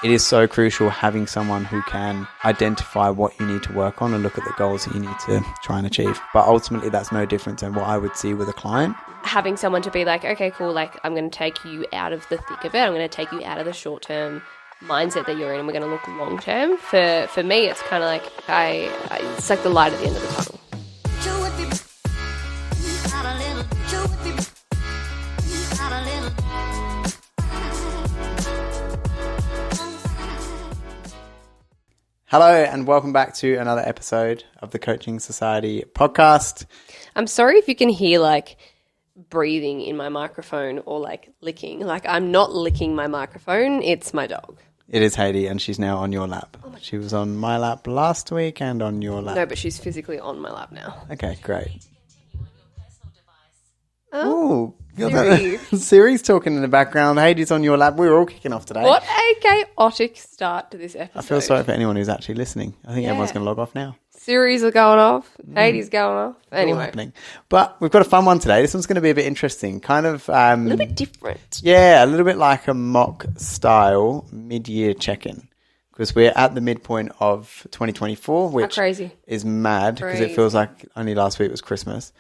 It is so crucial having someone who can identify what you need to work on and look at the goals that you need to try and achieve. But ultimately, that's no different than what I would see with a client. Having someone to be like, okay, cool, like I'm going to take you out of the thick of it. I'm going to take you out of the short-term mindset that you're in, and we're going to look long-term. For me, it's kind of like it's like the light at the end of the tunnel. Hello and welcome back to another episode of the Coaching Society podcast. I'm sorry if you can hear like breathing in my microphone or like licking. Like I'm not licking my microphone, it's my dog. It is Haiti and she's now on your lap. She was on my lap last week and on your lap. No, but she's physically on my lap now. Okay, great. Oh, Siri. Siri's talking in the background. Haiti's on your lap. We're all kicking off today. What a chaotic start to this episode. I feel sorry for anyone who's actually listening. I think everyone's going to log off now. Siri's are going off. Haiti's going off. Anyway. Happening. But we've got a fun one today. This one's going to be a bit interesting. Kind of... a little bit different. Yeah, a little bit like a mock style mid-year check-in. Because we're at the midpoint of 2024, which is mad because it feels like only last week was Christmas.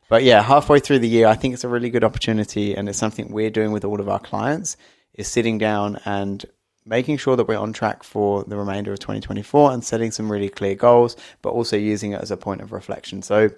But yeah, halfway through the year, I think it's a really good opportunity, and it's something we're doing with all of our clients, is sitting down and making sure that we're on track for the remainder of 2024 and setting some really clear goals, but also using it as a point of reflection. So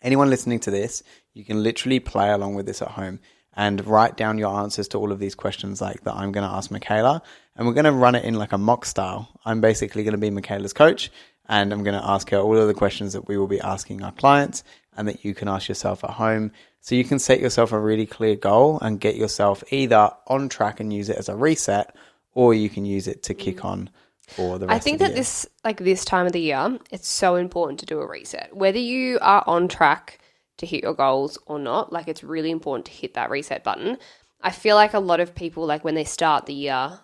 anyone listening to this, you can literally play along with this at home and write down your answers to all of these questions like that I'm going to ask Mikayla, and we're going to run it in like a mock style. I'm basically going to be Mikayla's coach, and I'm going to ask her all of the questions that we will be asking our clients and that you can ask yourself at home. So you can set yourself a really clear goal and get yourself either on track and use it as a reset, or you can use it to kick on for the rest of the year. I think that this time of the year, it's so important to do a reset. Whether you are on track to hit your goals or not, like it's really important to hit that reset button. I feel like a lot of people, like when they start the year,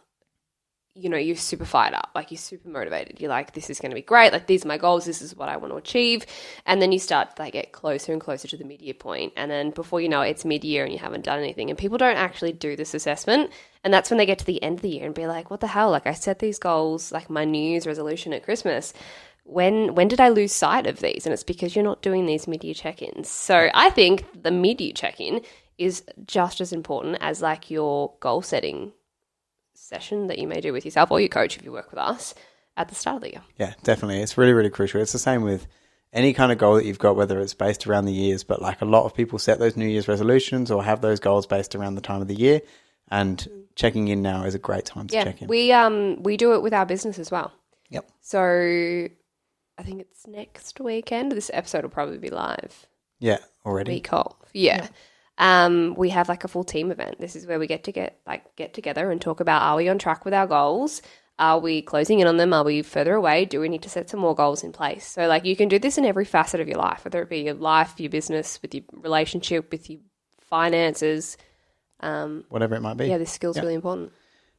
you know, you're super fired up, like you're super motivated. You're like, this is going to be great. Like, these are my goals. This is what I want to achieve. And then you start to like get closer and closer to the mid-year point. And then before you know it, it's mid-year and you haven't done anything. And people don't actually do this assessment. And that's when they get to the end of the year and be like, what the hell? Like I set these goals, like my New Year's resolution at Christmas. When did I lose sight of these? And it's because you're not doing these mid-year check-ins. So I think the mid-year check-in is just as important as like your goal setting session that you may do with yourself or your coach if you work with us at the start of the year. Yeah, definitely. It's really, really crucial. It's the same with any kind of goal that you've got, whether it's based around the years, but like a lot of people set those New Year's resolutions or have those goals based around the time of the year, and checking in now is a great time to check in. We do it with our business as well. Yep. So I think it's next weekend. This episode will probably be live. Yeah, already. Week off. Yeah. We have like a full team event. This is where we get together and talk about, are we on track with our goals? Are we closing in on them? Are we further away? Do we need to set some more goals in place? So like you can do this in every facet of your life, whether it be your life, your business, with your relationship, with your finances. Whatever it might be. Yeah, this skill's really important.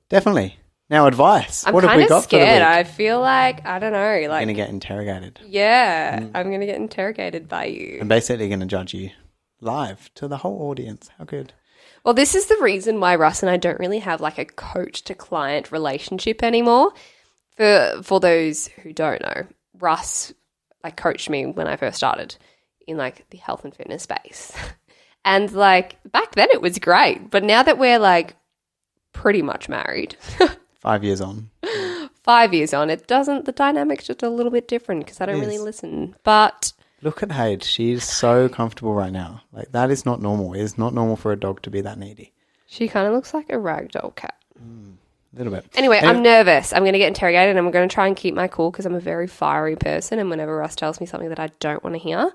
Definitely. Now advice. I'm what have we got scared. for the week? I feel like, I don't know. Like, you're going to get interrogated. Yeah, I'm going to get interrogated by you. I'm basically going to judge you live to the whole audience. How good. Well, this is the reason why Russ and I don't really have like a coach to client relationship anymore. For those who don't know, Russ like coached me when I first started in like the health and fitness space. And like back then it was great, but now that we're like pretty much married, 5 years on. 5 years on, the dynamic's just a little bit different because I don't really listen. But look at Hayde. She's so comfortable right now. Like, that is not normal. It is not normal for a dog to be that needy. She kind of looks like a ragdoll cat. A little bit. Anyway, I'm nervous. I'm going to get interrogated and I'm going to try and keep my cool because I'm a very fiery person, and whenever Russ tells me something that I don't want to hear,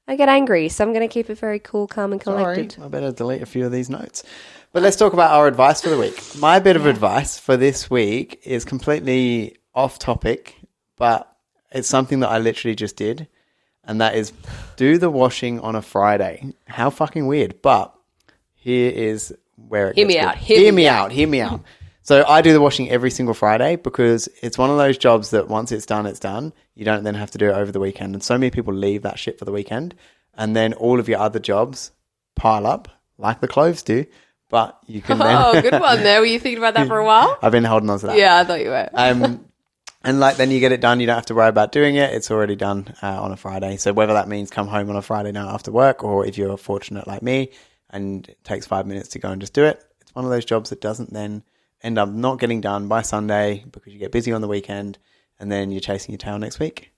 I get angry. So I'm going to keep it very cool, calm and collected. Sorry, I better delete a few of these notes. But let's talk about our advice for the week. My bit of advice for this week is completely off topic, but it's something that I literally just did. And that is do the washing on a Friday. How fucking weird. But here is where it gets good. Hear me out. So I do the washing every single Friday because it's one of those jobs that once it's done, it's done. You don't then have to do it over the weekend. And so many people leave that shit for the weekend. And then all of your other jobs pile up like the clothes do. But you can then... good one there. Were you thinking about that for a while? I've been holding on to that. Yeah, I thought you were. And like then you get it done. You don't have to worry about doing it. It's already done on a Friday. So whether that means come home on a Friday night after work, or if you're fortunate like me and it takes 5 minutes to go and just do it, it's one of those jobs that doesn't then end up not getting done by Sunday because you get busy on the weekend and then you're chasing your tail next week.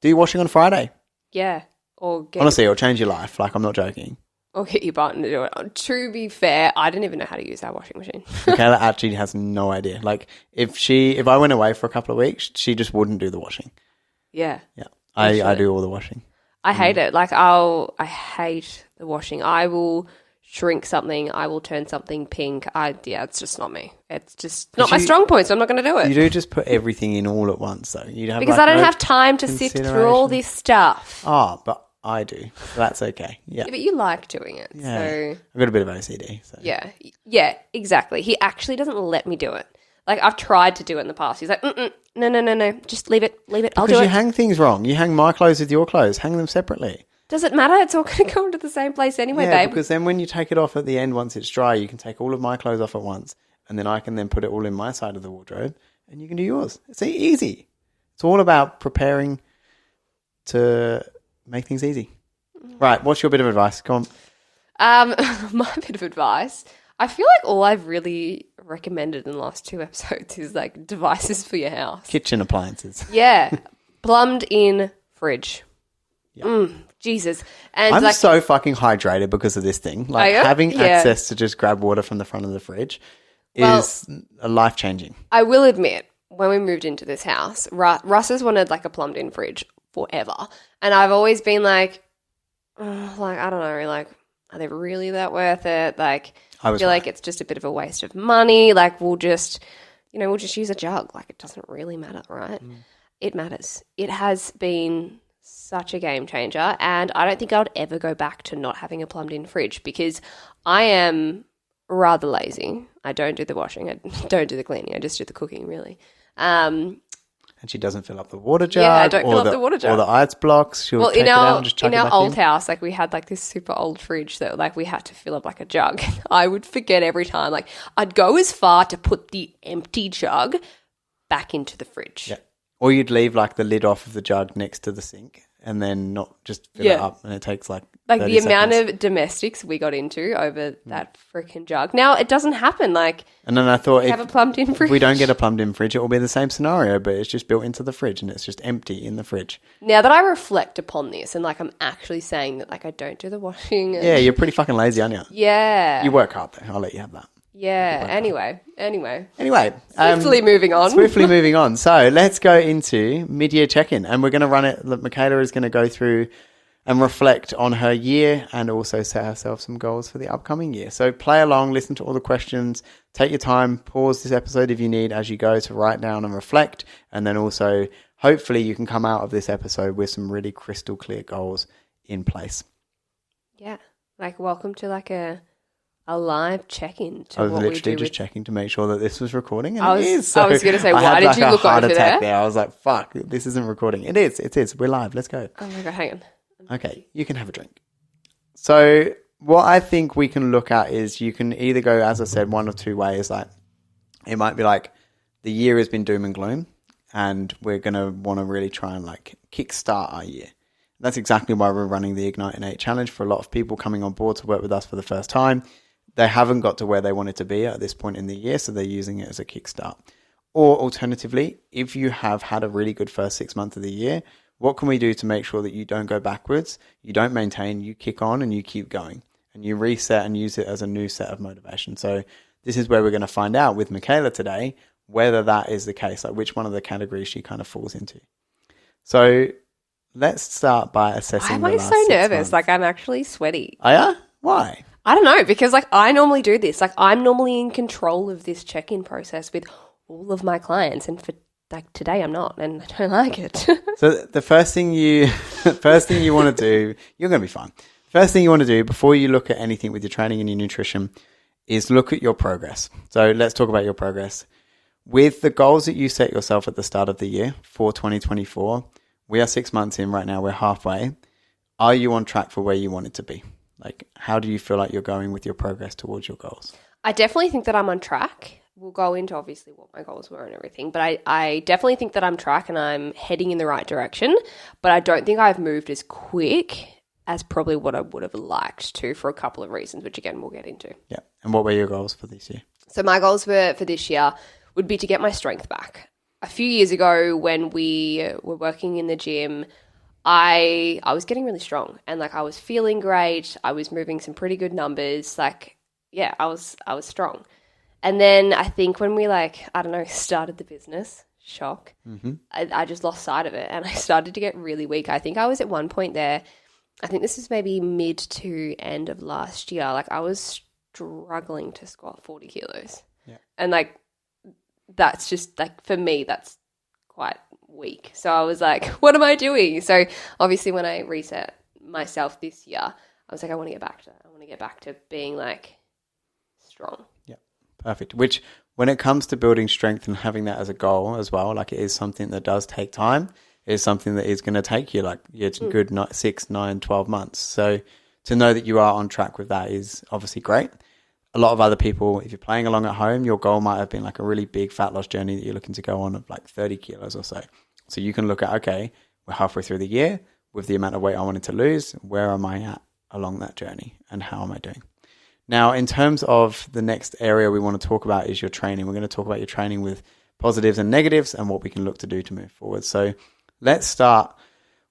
Do your washing on Friday. Yeah. Honestly, it'll change your life. Like, I'm not joking. Or get your partner to do it. To be fair, I didn't even know how to use that washing machine. Mikayla actually has no idea. Like, if I went away for a couple of weeks, she just wouldn't do the washing. Yeah. Yeah. I do all the washing. I hate it. Like, I hate the washing. I will shrink something. I will turn something pink. It's just not me. It's just not my strong point, so I'm not going to do it. You do just put everything in all at once, though. Because I don't have time to sift through all this stuff. But I do. So that's okay. Yeah. But you like doing it. Yeah. So. I've got a bit of OCD. So. Yeah. Yeah, exactly. He actually doesn't let me do it. Like, I've tried to do it in the past. He's like, no. Just leave it. I'll do it. Because you hang things wrong. You hang my clothes with your clothes. Hang them separately. Does it matter? It's all going to go into the same place anyway, babe. Because then when you take it off at the end, once it's dry, you can take all of my clothes off at once. And then I can then put it all in my side of the wardrobe. And you can do yours. It's easy. It's all about preparing to make things easy. Right, what's your bit of advice? Come on. My bit of advice, I feel like all I've really recommended in the last 2 episodes is like devices for your house. Kitchen appliances. Yeah. Plumbed in fridge. Yep. Jesus. And I'm so fucking hydrated because of this thing. Like having access to just grab water from the front of the fridge is life-changing. I will admit, when we moved into this house, Russ has wanted like a plumbed in fridge forever. And I've always been like, I don't know, like, are they really that worth it? Like, I feel like it's just a bit of a waste of money. Like, we'll just use a jug. Like, it doesn't really matter, right? It matters. It has been such a game changer, and I don't think I would ever go back to not having a plumbed in fridge because I am rather lazy. I don't do the washing. I don't do the cleaning. I just do the cooking, really. And she doesn't fill up the water jar. Yeah, I don't fill up the water jar. Or the ice blocks. She'll take it out and just chuck it back in. In our old house, like, we had like this super old fridge that like we had to fill up like a jug. I would forget every time. Like, I'd go as far to put the empty jug back into the fridge. Yeah. Or you'd leave like the lid off of the jug next to the sink and then not just fill it up, and it takes like the amount of domestics we got into over that freaking jug. Now it doesn't happen. Like, and then I thought, have a plumbed in fridge. If we don't get a plumbed in fridge, it will be the same scenario, but it's just built into the fridge and it's just empty in the fridge. Now that I reflect upon this, and like I'm actually saying that, like, I don't do the washing. Yeah, you're pretty fucking lazy, aren't you? Yeah, you work hard though. I'll let you have that. Yeah. Anyway. Swiftly moving on. So let's go into mid-year check-in, and we're going to run it. Mikayla is going to go through and reflect on her year and also set herself some goals for the upcoming year. So play along, listen to all the questions, take your time, pause this episode if you need as you go to write down and reflect, and then also hopefully you can come out of this episode with some really crystal clear goals in place. Yeah, like welcome to like a live check-in. I was literally just checking to make sure that this was recording, and it is. So I was going to say, why did you look over there? I was like, fuck, this isn't recording. It is. We're live. Let's go. Oh my God, hang on. Okay, you can have a drink. So what I think we can look at is you can either go, as I said, one or two ways. Like, it might be like the year has been doom and gloom, and we're going to want to really try and like kickstart our year. That's exactly why we're running the Ignite in 8 challenge. For a lot of people coming on board to work with us for the first time, they haven't got to where they wanted to be at this point in the year, so they're using it as a kickstart. Or alternatively, if you have had a really good first 6 months of the year, what can we do to make sure that you don't go backwards, you don't maintain, you kick on and you keep going, and you reset and use it as a new set of motivation. So this is where we're going to find out with Mikayla today whether that is the case, like which one of the categories she kind of falls into. So let's start by assessing. Why am I so nervous? Like, I'm actually sweaty. Oh yeah? Why? I don't know, because like I normally do this. Like, I'm normally in control of this check-in process with all of my clients, and for like today I'm not, and I don't like it. So the first thing you want to do, you're going to be fine. First thing you want to do before you look at anything with your training and your nutrition is look at your progress. So let's talk about your progress. With the goals that you set yourself at the start of the year for 2024, we are 6 months in right now. We're halfway. Are you on track for where you want it to be? Like, how do you feel like you're going with your progress towards your goals? I definitely think that I'm on track. We'll go into obviously what my goals were and everything, but I definitely think that I'm track and I'm heading in the right direction, but I don't think I've moved as quick as probably what I would have liked to for a couple of reasons, which again, we'll get into. Yeah. And what were your goals for this year? So my goals for this year would be to get my strength back. A few years ago when we were working in the gym, I was getting really strong and like I was feeling great. I was moving some pretty good numbers. Like, yeah, I was strong. And then I think when we started the business, shock, I just lost sight of it and I started to get really weak. I think I was at one point there, I think this is maybe mid to end of last year. Like I was struggling to squat 40 kilos. Yeah. And like, that's just like, for me, that's quite weak. So I was like, what am I doing? So obviously when I reset myself this year, I was like, I want to get back to that. I want to get back to being like strong. Yeah. Perfect. Which when it comes to building strength and having that as a goal as well, like it is something that does take time. It is something that is going to take you like good 6, 9, 12 months. So to know that you are on track with that is obviously great. A lot of other people, if you're playing along at home, your goal might have been like a really big fat loss journey that you're looking to go on of like 30 kilos or so. So you can look at, okay, we're halfway through the year with the amount of weight I wanted to lose. Where am I at along that journey and how am I doing? Now, in terms of the next area we want to talk about is your training. We're going to talk about your training with positives and negatives and what we can look to do to move forward. So let's start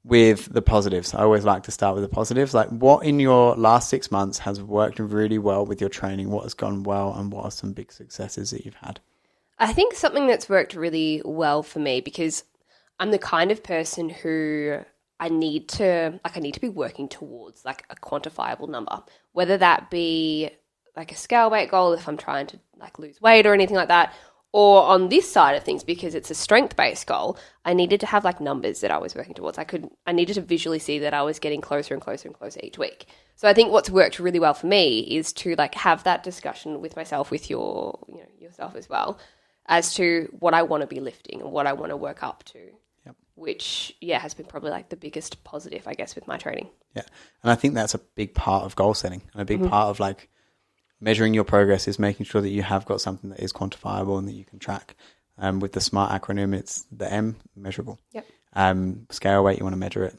with the positives. I always like to start with the positives. Like what in your last 6 months has worked really well with your training? What has gone well and what are some big successes that you've had? I think something that's worked really well for me because I'm the kind of person who I need to be working towards like a quantifiable number, whether that be like a scale weight goal if I'm trying to like lose weight or anything like that, or on this side of things, because it's a strength-based goal, I needed to have like numbers that I was working towards. I needed to visually see that I was getting closer and closer and closer each week. So I think what's worked really well for me is to like have that discussion with myself, with yourself as well, as to what I want to be lifting and what I want to work up to. Yep. Which, has been probably like the biggest positive, I guess, with my training. Yeah. And I think that's a big part of goal setting and a big part of like measuring your progress is making sure that you have got something that is quantifiable and that you can track. With the SMART acronym, it's the M, measurable. Yep. Scale weight, you want to measure it.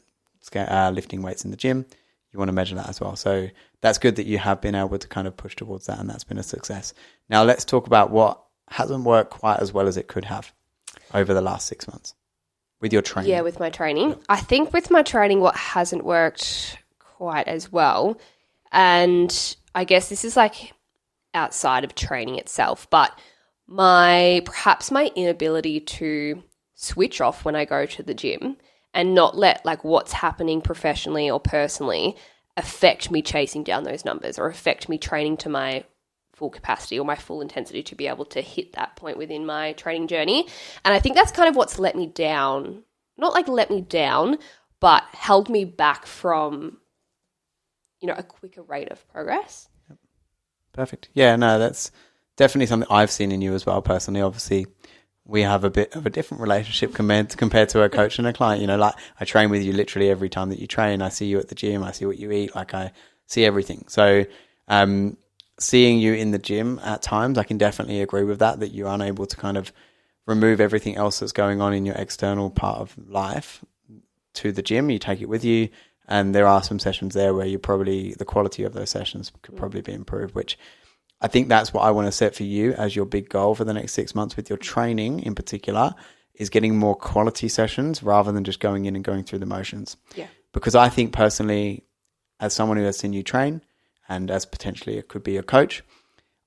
Lifting weights in the gym, you want to measure that as well. So that's good that you have been able to kind of push towards that and that's been a success. Now let's talk about what hasn't worked quite as well as it could have over the last 6 months with your training. Yeah, with my training. Yep. I think with my training, what hasn't worked quite as well, and I guess this is like outside of training itself, but perhaps my inability to switch off when I go to the gym and not let like what's happening professionally or personally affect me chasing down those numbers or affect me training to my full capacity or my full intensity to be able to hit that point within my training journey. And I think that's kind of what's let me down, not like let me down, but held me back from, a quicker rate of progress. Yep. Perfect. Yeah, no, that's definitely something I've seen in you as well personally. Obviously, we have a bit of a different relationship compared to a coach and a client. Like I train with you literally every time that you train. I see you at the gym. I see what you eat. Like I see everything. So seeing you in the gym at times, I can definitely agree with that you're unable to kind of remove everything else that's going on in your external part of life to the gym. You take it with you. And there are some sessions there where the quality of those sessions could probably be improved, which I think that's what I want to set for you as your big goal for the next 6 months with your training in particular, is getting more quality sessions rather than just going in and going through the motions. Yeah. Because I think personally, as someone who has seen you train and as potentially it could be a coach,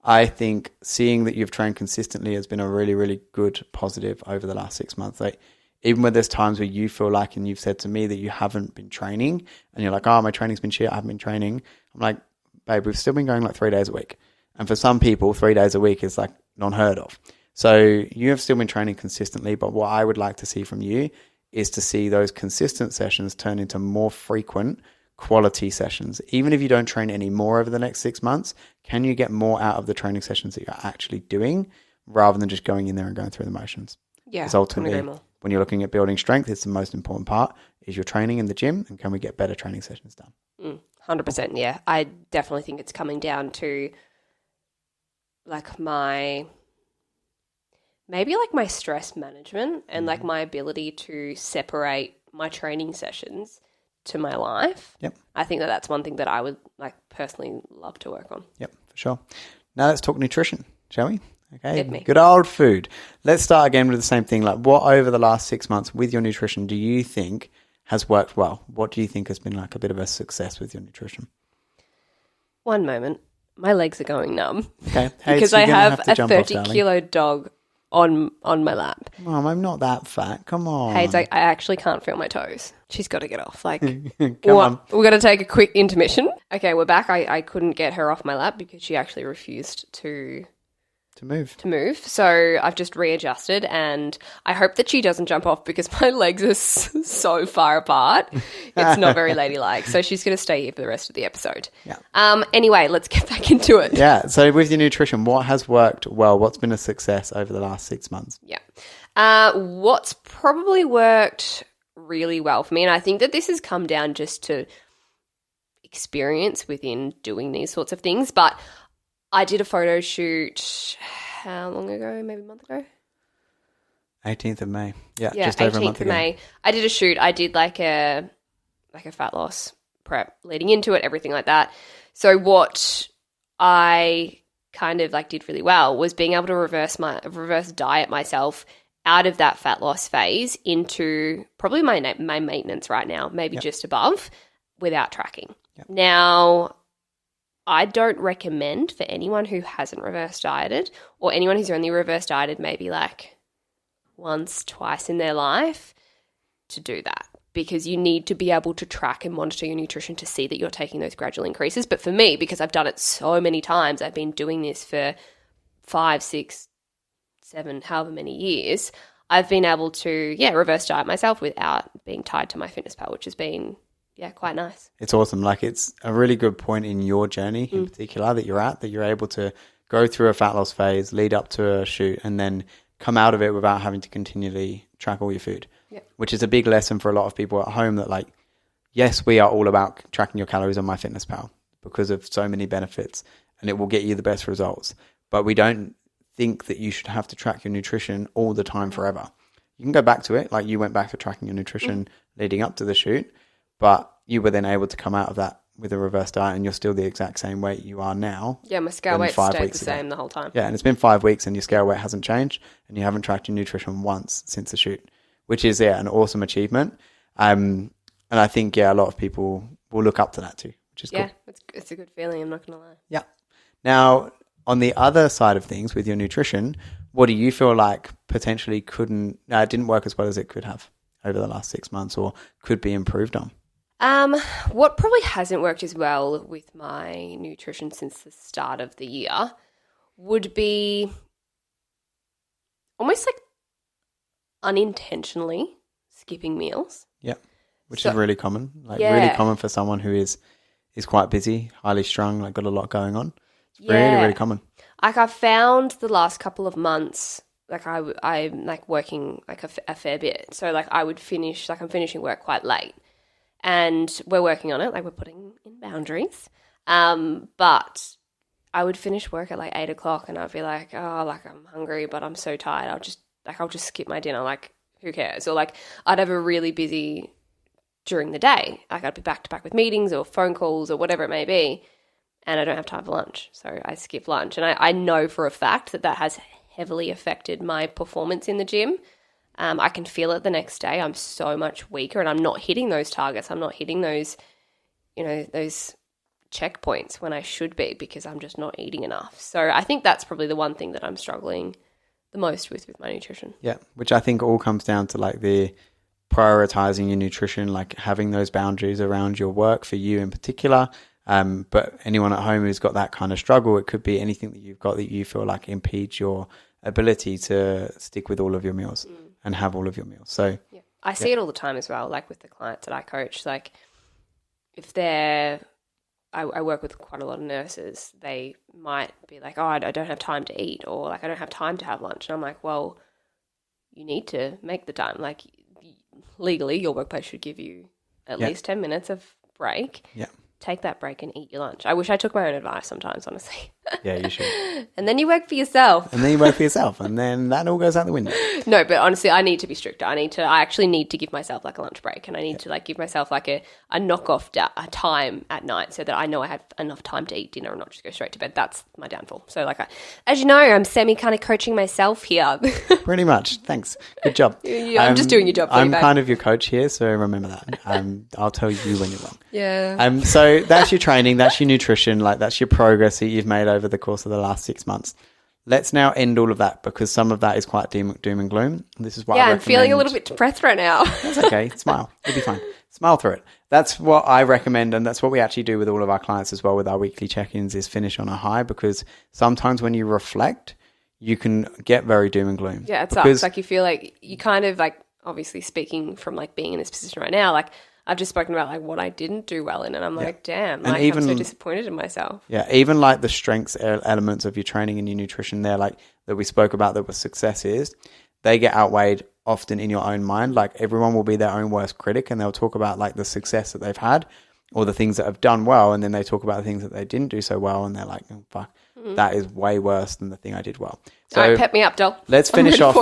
I think seeing that you've trained consistently has been a really, really good positive over the last 6 months. Like, even when there's times where you feel like, and you've said to me that you haven't been training and you're like, oh, my training's been shit, I haven't been training. I'm like, babe, we've still been going like 3 days a week. And for some people, 3 days a week is like unheard of. So you have still been training consistently, but what I would like to see from you is to see those consistent sessions turn into more frequent quality sessions. Even if you don't train any more over the next 6 months, can you get more out of the training sessions that you're actually doing rather than just going in there and going through the motions? Yeah, because ultimately, when you're looking at building strength, it's the most important part is your training in the gym and can we get better training sessions done? 100%, yeah. I definitely think it's coming down to like my stress management and like my ability to separate my training sessions to my life. Yep. I think that's one thing that I would like personally love to work on. Yep, for sure. Now let's talk nutrition, shall we? Okay. Hit me. Good old food. Let's start again with the same thing. Like, what over the last 6 months with your nutrition do you think has worked well? What do you think has been like a bit of a success with your nutrition? One moment. My legs are going numb. Okay. Because I have a 30-kilo dog on my lap. Mom, I'm not that fat. Come on. Hey, I actually can't feel my toes. She's got to get off. Like, Come on. We're going to take a quick intermission. Okay, we're back. I couldn't get her off my lap because she actually refused to move. So I've just readjusted, and I hope that she doesn't jump off because my legs are so far apart. It's not very ladylike. So she's going to stay here for the rest of the episode. Yeah. Anyway, let's get back into it. Yeah. So with your nutrition, what has worked well? What's been a success over the last 6 months? Yeah. What's probably worked really well for me, and I think that this has come down just to experience within doing these sorts of things, but I did a photo shoot, how long ago? Maybe a month ago? 18th of May. Yeah, just over a month ago. 18th of May. I did a shoot. I did like a fat loss prep leading into it, everything like that. So what I kind of like did really well was being able to reverse diet myself out of that fat loss phase into probably my maintenance right now, maybe just above, without tracking. Yep. Now, I don't recommend for anyone who hasn't reverse dieted or anyone who's only reverse dieted maybe like once, twice in their life to do that, because you need to be able to track and monitor your nutrition to see that you're taking those gradual increases. But for me, because I've done it so many times, I've been doing this for 5, 6, 7, however many years, I've been able to, reverse diet myself without being tied to my fitness pal, which has been quite nice. It's awesome. Like, it's a really good point in your journey in particular that you're able to go through a fat loss phase, lead up to a shoot, and then come out of it without having to continually track all your food, which is a big lesson for a lot of people at home that, like, yes, we are all about tracking your calories on MyFitnessPal because of so many benefits and it will get you the best results. But we don't think that you should have to track your nutrition all the time forever. You can go back to it. Like, you went back to tracking your nutrition leading up to the shoot, but you were then able to come out of that with a reverse diet and you're still the exact same weight you are now. Yeah, my scale weight stayed the same the whole time. Yeah, and it's been 5 weeks and your scale weight hasn't changed and you haven't tracked your nutrition once since the shoot, which is, an awesome achievement. And I think, a lot of people will look up to that too, which is cool. Yeah, it's a good feeling, I'm not going to lie. Yeah. Now, on the other side of things with your nutrition, what do you feel like potentially didn't work as well as it could have over the last 6 months or could be improved on? What probably hasn't worked as well with my nutrition since the start of the year would be almost like unintentionally skipping meals. Yeah, which is really common. Really common for someone who is quite busy, highly strung, like got a lot going on. It's really, really common. Like, I've found the last couple of months, like I'm like working like a fair bit. So like I'm finishing work quite late. And we're working on it, like we're putting in boundaries. But I would finish work at like 8 o'clock and I'd be like, oh, like I'm hungry, but I'm so tired. I'll just skip my dinner. Like, who cares? Or like I'd have a really busy during the day. Like I'd be back to back with meetings or phone calls or whatever it may be. And I don't have time for lunch. So I skip lunch. And I know for a fact that has heavily affected my performance in the gym. I can feel it the next day. I'm so much weaker and I'm not hitting those targets. I'm not hitting those, those checkpoints when I should be because I'm just not eating enough. So I think that's probably the one thing that I'm struggling the most with my nutrition. Yeah, which I think all comes down to like the prioritizing your nutrition, like having those boundaries around your work for you in particular. But anyone at home who's got that kind of struggle, it could be anything that you've got that you feel like impedes your ability to stick with all of your meals and have all of your meals. So I see it all the time as well, like with the clients that I coach. Like if I work with quite a lot of nurses, they might be like, oh, I don't have time to eat, or like I don't have time to have lunch. And I'm like, well, you need to make the time. Like legally, your workplace should give you at least 10 minutes of break. Yeah. take that break and eat your lunch. I wish I took my own advice sometimes, honestly. Yeah, you should. And then you work for yourself. And then that all goes out the window. No, but honestly, I need to be stricter. I actually need to give myself like a lunch break, and I need to like give myself like a knockoff a time at night so that I know I have enough time to eat dinner and not just go straight to bed. That's my downfall. So like, as you know, I'm semi kind of coaching myself here. Pretty much. Thanks. Good job. Yeah, I'm just doing your job. I'm kind of your coach here, so remember that. I'll tell you when you're wrong. Yeah. So that's your training, that's your nutrition, like that's your progress that you've made over the course of the last 6 months. Let's now end all of that because some of that is quite doom and gloom. This is why I'm feeling a little bit depressed right now. That's okay. Smile. You'll be fine. Smile through it. That's what I recommend, and that's what we actually do with all of our clients as well with our weekly check-ins is finish on a high, because sometimes when you reflect, you can get very doom and gloom. Yeah, it sucks. Like you feel like you kind of like, obviously speaking from like being in this position right now, like I've just spoken about like what I didn't do well in, and I'm like, damn, like I'm so disappointed in myself. Yeah, even like the strengths elements of your training and your nutrition there, like that we spoke about that was successes, they get outweighed often in your own mind. Like everyone will be their own worst critic, and they'll talk about like the success that they've had or the things that have done well, and then they talk about the things that they didn't do so well, and they're like, oh, fuck, that is way worse than the thing I did well. So all right, pep me up, doll. Let's finish off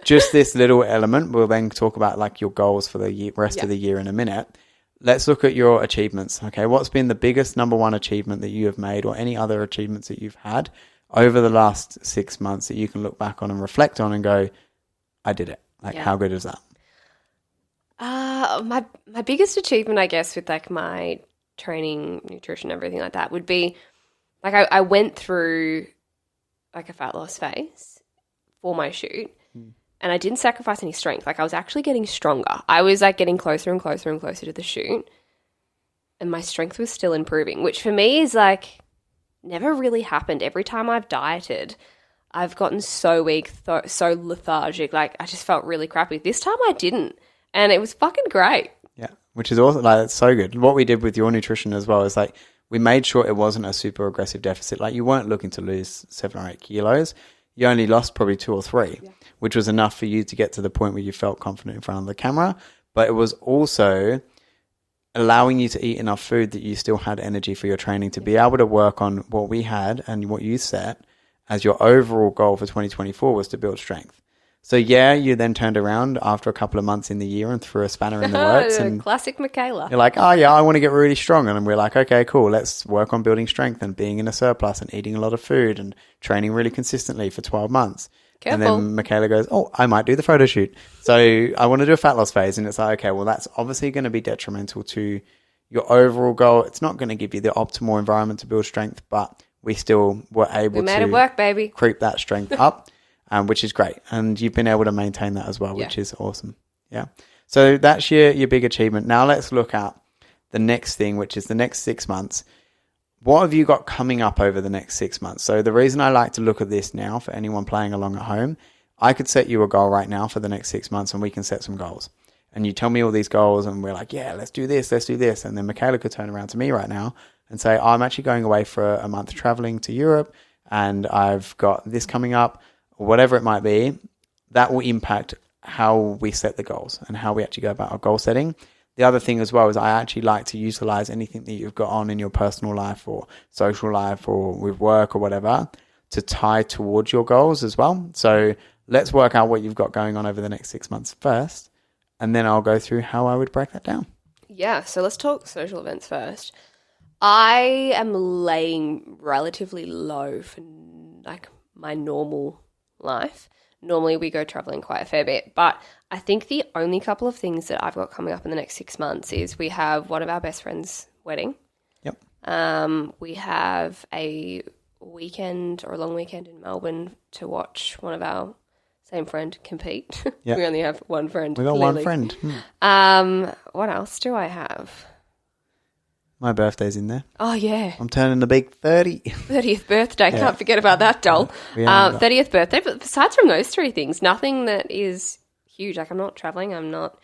just this little element. We'll then talk about like your goals for the rest of the year in a minute. Let's look at your achievements. Okay, what's been the biggest number one achievement that you have made, or any other achievements that you've had over the last 6 months that you can look back on and reflect on and go, I did it. Like, how good is that? My biggest achievement, I guess, with like my training, nutrition, everything like that would be like I went through like a fat loss phase for my shoot. And I didn't sacrifice any strength. Like I was actually getting stronger. I was like getting closer and closer and closer to the shoot. And my strength was still improving, which for me is like never really happened. Every time I've dieted, I've gotten so weak, so lethargic. Like I just felt really crappy. This time I didn't. And it was fucking great. Yeah, which is awesome. Like, it's so good. What we did with your nutrition as well is like we made sure it wasn't a super aggressive deficit. Like you weren't looking to lose 7 or 8 kilos. You only lost probably 2 or 3, which was enough for you to get to the point where you felt confident in front of the camera. But it was also allowing you to eat enough food that you still had energy for your training to be able to work on what we had and what you set as your overall goal for 2024 was to build strength. So you then turned around after a couple of months in the year and threw a spanner in the works. And classic Mikayla. You're like, oh yeah, I want to get really strong. And we're like, okay, cool. Let's work on building strength and being in a surplus and eating a lot of food and training really consistently for 12 months. Careful. And then Mikayla goes, oh, I might do the photo shoot. So I want to do a fat loss phase. And it's like, okay, well, that's obviously going to be detrimental to your overall goal. It's not going to give you the optimal environment to build strength, but we still were able to it work, baby. Creep that strength up. Which is great. And you've been able to maintain that as well, which is awesome. Yeah. So that's your big achievement. Now let's look at the next thing, which is the next 6 months. What have you got coming up over the next 6 months? So the reason I like to look at this now for anyone playing along at home, I could set you a goal right now for the next 6 months and we can set some goals. And you tell me all these goals and we're like, yeah, let's do this, let's do this. And then Mikayla could turn around to me right now and say, I'm actually going away for a month traveling to Europe and I've got this coming up. Or whatever it might be, that will impact how we set the goals and how we actually go about our goal setting. The other thing as well is I actually like to utilize anything that you've got on in your personal life or social life or with work or whatever to tie towards your goals as well. So let's work out what you've got going on over the next 6 months first, and then I'll go through how I would break that down. Yeah, so let's talk social events first. I am laying relatively low for like my normal life. Normally we go traveling quite a fair bit, but I think the only couple of things that I've got coming up in the next 6 months is we have one of our best friends' wedding. Yep. We have a weekend or a long weekend in Melbourne to watch one of our same friend compete. Yep. We only have one friend. We got clearly. One friend. What else do I have? My birthday's in there. Oh, yeah. I'm turning the big 30. 30th birthday. Yeah. Can't forget about that, doll. 30th birthday. But besides from those 3 things, nothing that is huge. Like, I'm not traveling. I'm not,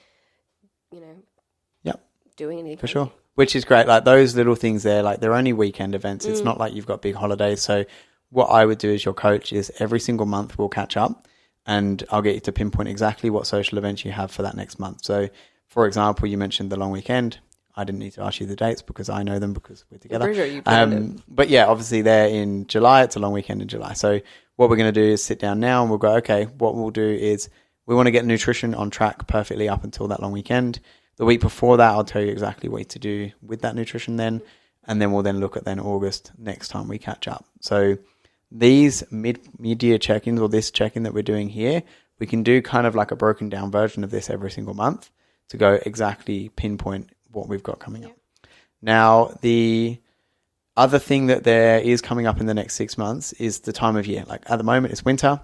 doing anything. For sure. Which is great. Like, those little things there, like, they're only weekend events. It's not like you've got big holidays. So what I would do as your coach is every single month we'll catch up and I'll get you to pinpoint exactly what social events you have for that next month. So, for example, you mentioned the long weekend. I didn't need to ask you the dates because I know them because we're together. I'm pretty sure you but yeah, obviously they're in July. It's a long weekend in July. So what we're going to do is sit down now and we'll go, okay, what we'll do is we want to get nutrition on track perfectly up until that long weekend. The week before that, I'll tell you exactly what to do with that nutrition then. And then we'll then look at then August next time we catch up. So these mid-year check-ins or this check-in that we're doing here, we can do kind of like a broken down version of this every single month to go exactly pinpoint what we've got coming up. Now, the other thing that there is coming up in the next 6 months is the time of year. Like at the moment it's winter.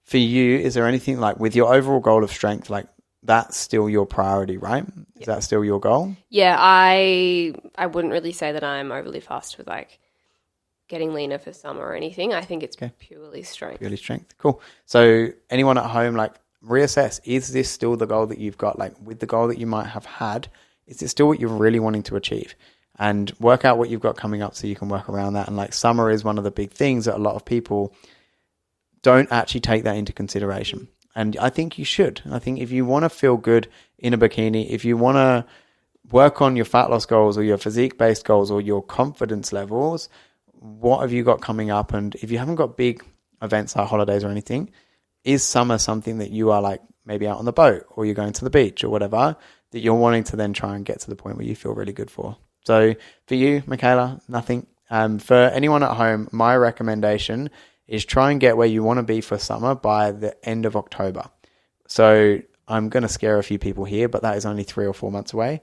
For you, is there anything like with your overall goal of strength, like that's still your priority, right? Is that still your goal? Yeah, I wouldn't really say that I'm overly fast with like getting leaner for summer or anything. I think it's purely strength. Purely strength. Cool. So anyone at home, like reassess, is this still the goal that you've got? Like with the goal that you might have had, is it still what you're really wanting to achieve? And work out what you've got coming up so you can work around that. And like summer is one of the big things that a lot of people don't actually take that into consideration. And I think you should. I think if you want to feel good in a bikini, if you want to work on your fat loss goals or your physique-based goals or your confidence levels, what have you got coming up? And if you haven't got big events like holidays or anything, is summer something that you are like maybe out on the boat or you're going to the beach or whatever that you're wanting to then try and get to the point where you feel really good for? So for you, Mikayla, nothing. For anyone at home, my recommendation is try and get where you want to be for summer by the end of October. So I'm going to scare a few people here, but that is only 3 or 4 months away.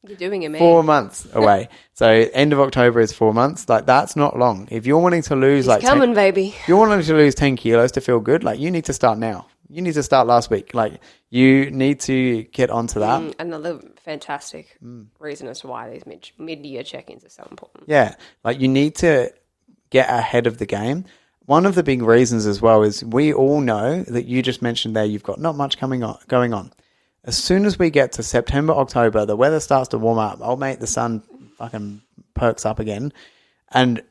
You're doing it, man. 4 months away. So end of October is 4 months. Like that's not long. If you're wanting to lose baby. If you're wanting to lose 10 kilos to feel good, like you need to start now. You need to start last week. Like you need to get onto that. Another fantastic reason as to why these mid-year check-ins are so important. Yeah. Like you need to get ahead of the game. One of the big reasons as well is we all know that you just mentioned there you've got not much going on. As soon as we get to September, October, the weather starts to warm up. Old mate, the sun fucking perks up again. And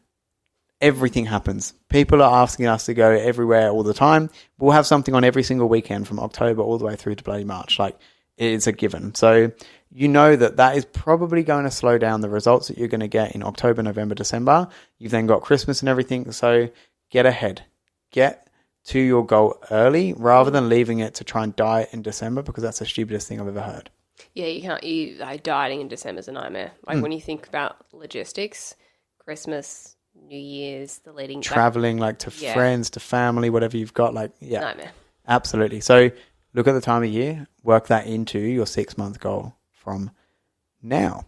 everything happens. People are asking us to go everywhere all the time. We'll have something on every single weekend from October all the way through to bloody March. Like, it's a given. So you know that is probably going to slow down the results that you're going to get in October, November, December. You've then got Christmas and everything. So get ahead. Get to your goal early rather than leaving it to try and diet in December because that's the stupidest thing I've ever heard. Yeah, you can't. Like, dieting in December is a nightmare. Like when you think about logistics, Christmas, New Year's, the leading traveling, like to friends, to family, whatever you've got, like nightmare. Absolutely. So look at the time of year, work that into your 6 month goal from now.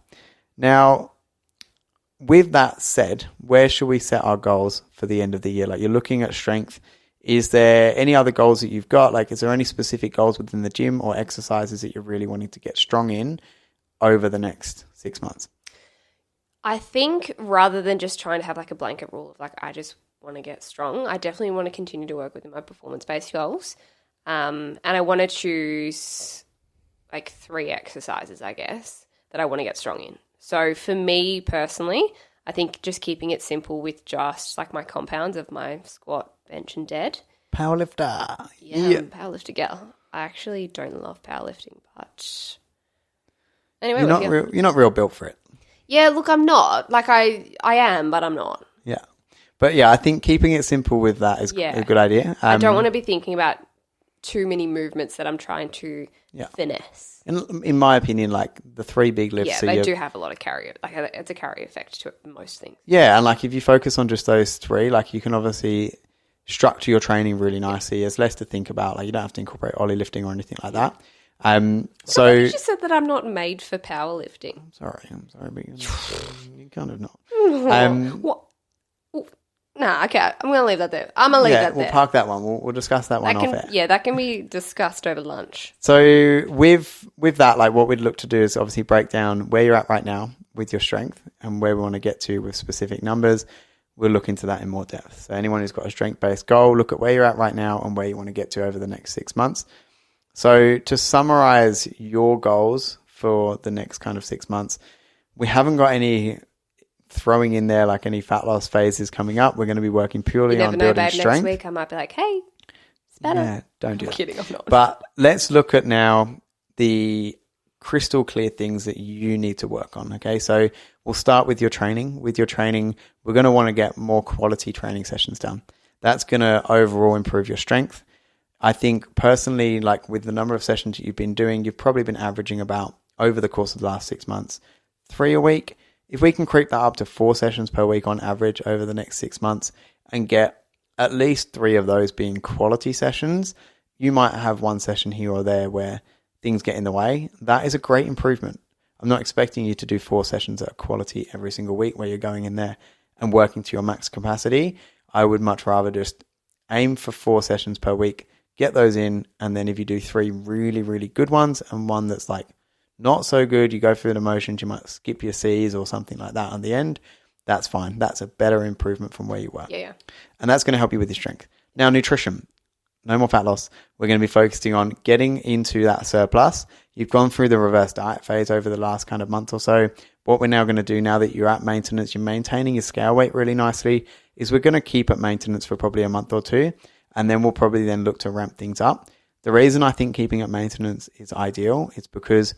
Now, with that said, where should we set our goals for the end of the year? Like you're looking at strength. Is there any other goals that you've got? Like, is there any specific goals within the gym or exercises that you're really wanting to get strong in over the next 6 months? I think rather than just trying to have like a blanket rule of like, I just want to get strong, I definitely want to continue to work within my performance-based goals. And I want to choose like 3 exercises, I guess, that I want to get strong in. So for me personally, I think just keeping it simple with just like my compounds of my squat, bench and dead. Powerlifter. Yeah, I'm a powerlifter gal. I actually don't love powerlifting, but anyway. You're not real built for it. Yeah, look, I'm not. Like I am, but I'm not. Yeah. But yeah, I think keeping it simple with that is a good idea. I don't want to be thinking about too many movements that I'm trying to finesse. And in my opinion, like the 3 big lifts. Yeah, they do have a lot of carry. Like it's a carry effect to most things. Yeah, and like if you focus on just those 3, like you can obviously structure your training really nicely. There's less to think about. Like you don't have to incorporate ollie lifting or anything like that. So you just said that I'm not made for powerlifting. I'm sorry, but you're kind of not. What? Nah, okay, I'm going to leave that there. I'm going to leave that there. We'll park that one. We'll discuss that one off air. Yeah, that can be discussed over lunch. So with that, like what we'd look to do is obviously break down where you're at right now with your strength and where we want to get to with specific numbers. We'll look into that in more depth. So anyone who's got a strength-based goal, look at where you're at right now and where you want to get to over the next 6 months. So to summarize your goals for the next kind of 6 months, we haven't got any throwing in there like any fat loss phases coming up. We're going to be working purely on building strength. Next week I might be like, hey, it's better. Yeah, don't do that. I'm kidding, I'm not. But let's look at now the crystal clear things that you need to work on. Okay, so we'll start with your training. With your training, we're going to want to get more quality training sessions done. That's going to overall improve your strength. I think personally, like with the number of sessions that you've been doing, you've probably been averaging about, over the course of the last 6 months, 3 a week. If we can creep that up to 4 sessions per week on average over the next 6 months and get at least 3 of those being quality sessions, you might have 1 session here or there where things get in the way. That is a great improvement. I'm not expecting you to do 4 sessions at quality every single week where you're going in there and working to your max capacity. I would much rather just aim for 4 sessions per week, get those in, and then if you do 3 really, really good ones and 1 that's like not so good, you go through the motions, you might skip your C's or something like that on the end. That's fine. That's a better improvement from where you were. Yeah. And that's going to help you with your strength. Now, nutrition. No more fat loss. We're going to be focusing on getting into that surplus. You've gone through the reverse diet phase over the last kind of month or so. What we're now going to do, now that you're at maintenance, you're maintaining your scale weight really nicely, is we're going to keep at maintenance for probably a month or 2. And then we'll probably then look to ramp things up. The reason I think keeping at maintenance is ideal is because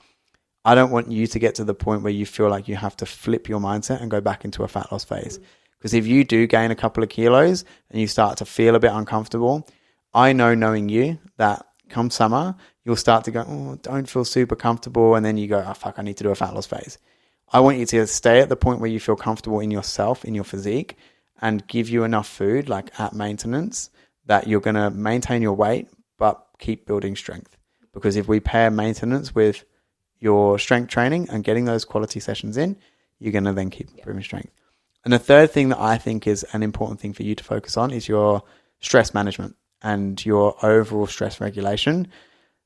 I don't want you to get to the point where you feel like you have to flip your mindset and go back into a fat loss phase. Because if you do gain a couple of kilos and you start to feel a bit uncomfortable, I know, knowing you, that come summer, you'll start to go, oh, don't feel super comfortable. And then you go, oh, fuck, I need to do a fat loss phase. I want you to stay at the point where you feel comfortable in yourself, in your physique, and give you enough food, like at maintenance, that you're going to maintain your weight, but keep building strength. Because if we pair maintenance with your strength training and getting those quality sessions in, you're going to then keep improving strength. And the third thing that I think is an important thing for you to focus on is your stress management and your overall stress regulation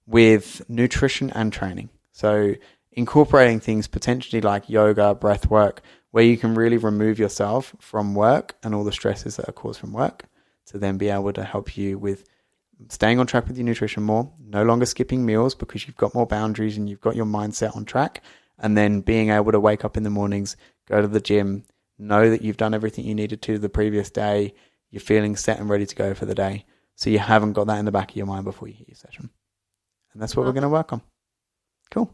with nutrition and training. So incorporating things potentially like yoga, breath work, where you can really remove yourself from work and all the stresses that are caused from work, to then be able to help you with staying on track with your nutrition more, no longer skipping meals because you've got more boundaries and you've got your mindset on track, and then being able to wake up in the mornings, go to the gym, know that you've done everything you needed to the previous day, you're feeling set and ready to go for the day. So you haven't got that in the back of your mind before you hit your session. And that's what we're going to work on. Cool.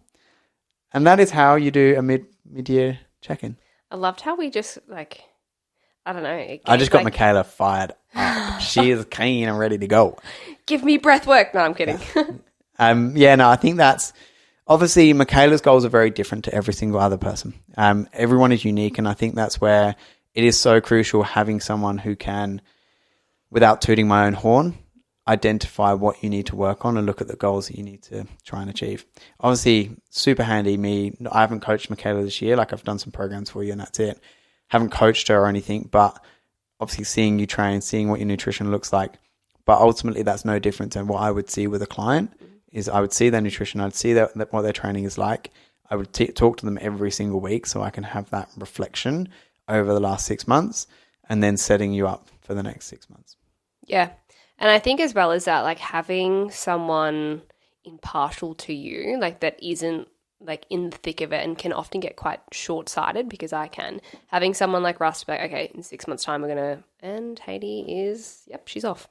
And that is how you do a mid-year check-in. I loved how we just I don't know. I just got Mikayla fired up. She is keen and ready to go. Give me breath work. No, I'm kidding. I think that's obviously Mikayla's goals are very different to every single other person. Everyone is unique, and I think that's where it is so crucial having someone who can, without tooting my own horn, identify what you need to work on and look at the goals that you need to try and achieve. Obviously, super handy. I haven't coached Mikayla this year. Like, I've done some programs for you and that's it. Haven't coached her or anything, but obviously seeing you train, seeing what your nutrition looks like. But ultimately, that's no different than what I would see with a client. Is I would see their nutrition, I'd see what their training is like. I would talk to them every single week so I can have that reflection over the last 6 months, and then setting you up for the next 6 months. Yeah. And I think as well as that, like having someone impartial to you, like that isn't like in the thick of it and can often get quite short-sighted, because I can. Having someone like Russ be like, okay, in 6 months' time we're going to, and Haiti is, yep, she's off.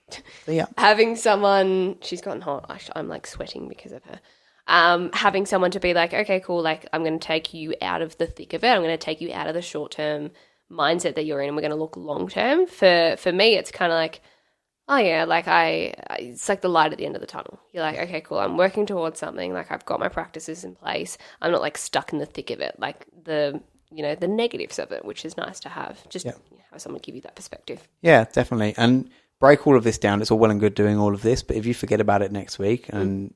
So, yeah. Having someone, she's gotten hot. I'm like sweating because of her. Having someone to be like, okay, cool, like I'm going to take you out of the thick of it. I'm going to take you out of the short-term mindset that you're in, and we're going to look long-term. For me, it's kind of like, oh yeah, like it's like the light at the end of the tunnel. You're like, okay, cool, I'm working towards something. Like I've got my practices in place. I'm not like stuck in the thick of it, like the negatives of it, which is nice to have. Just have someone give you that perspective. Yeah, definitely. And break all of this down. It's all well and good doing all of this, but if you forget about it next week, and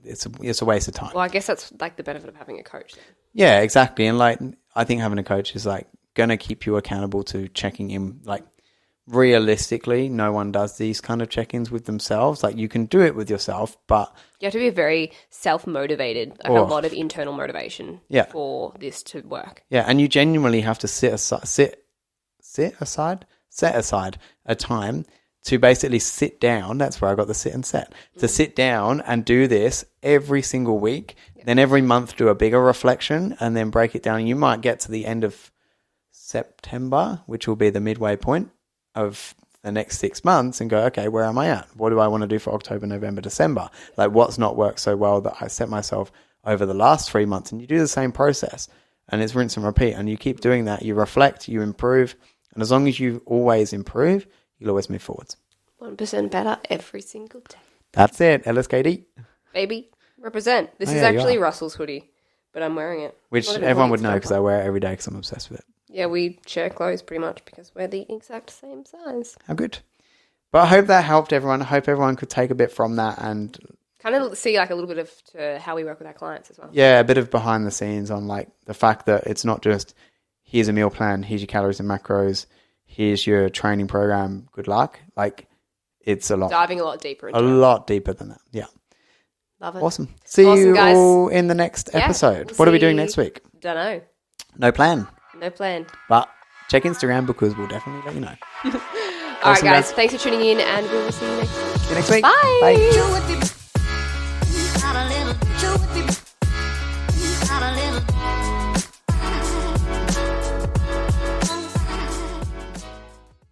it's a waste of time. Well, I guess that's like the benefit of having a coach then. Yeah, exactly. And like, I think having a coach is like going to keep you accountable to checking in. Like, realistically, no one does these kind of check-ins with themselves. Like, you can do it with yourself, but you have to be very self-motivated, like a lot of internal motivation for this to work. Yeah, and you genuinely have to set aside a time to basically sit down. That's where I got the sit and set. To sit down and do this every single week, then every month do a bigger reflection, and then break it down. You might get to the end of September, which will be the midway point of the next 6 months, and go, okay, where am I at? What do I want to do for October, November, December? Like, what's not worked so well that I set myself over the last 3 months, and you do the same process, and it's rinse and repeat, and you keep doing that, you reflect, you improve, and as long as you always improve, you'll always move forwards. 1% better every single day. That's it. LSKD. Baby, represent. This is actually Russell's hoodie, but I'm wearing it. Which everyone would know because I wear it every day because I'm obsessed with it. Yeah, we share clothes pretty much because we're the exact same size. How good. But I hope that helped everyone. I hope everyone could take a bit from that and kind of see like a little bit of how we work with our clients as well. Yeah, a bit of behind the scenes on like the fact that it's not just here's a meal plan, here's your calories and macros, here's your training program, good luck. Like it's a lot. Diving a lot deeper into it. Lot deeper than that. Yeah. Love it. Awesome. See you guys. All in the next episode. What are we doing next week? Don't know. No plan. No plan. But check Instagram because we'll definitely let you know. All right, guys. Thanks for tuning in and we will see you next week. See you next week. Bye.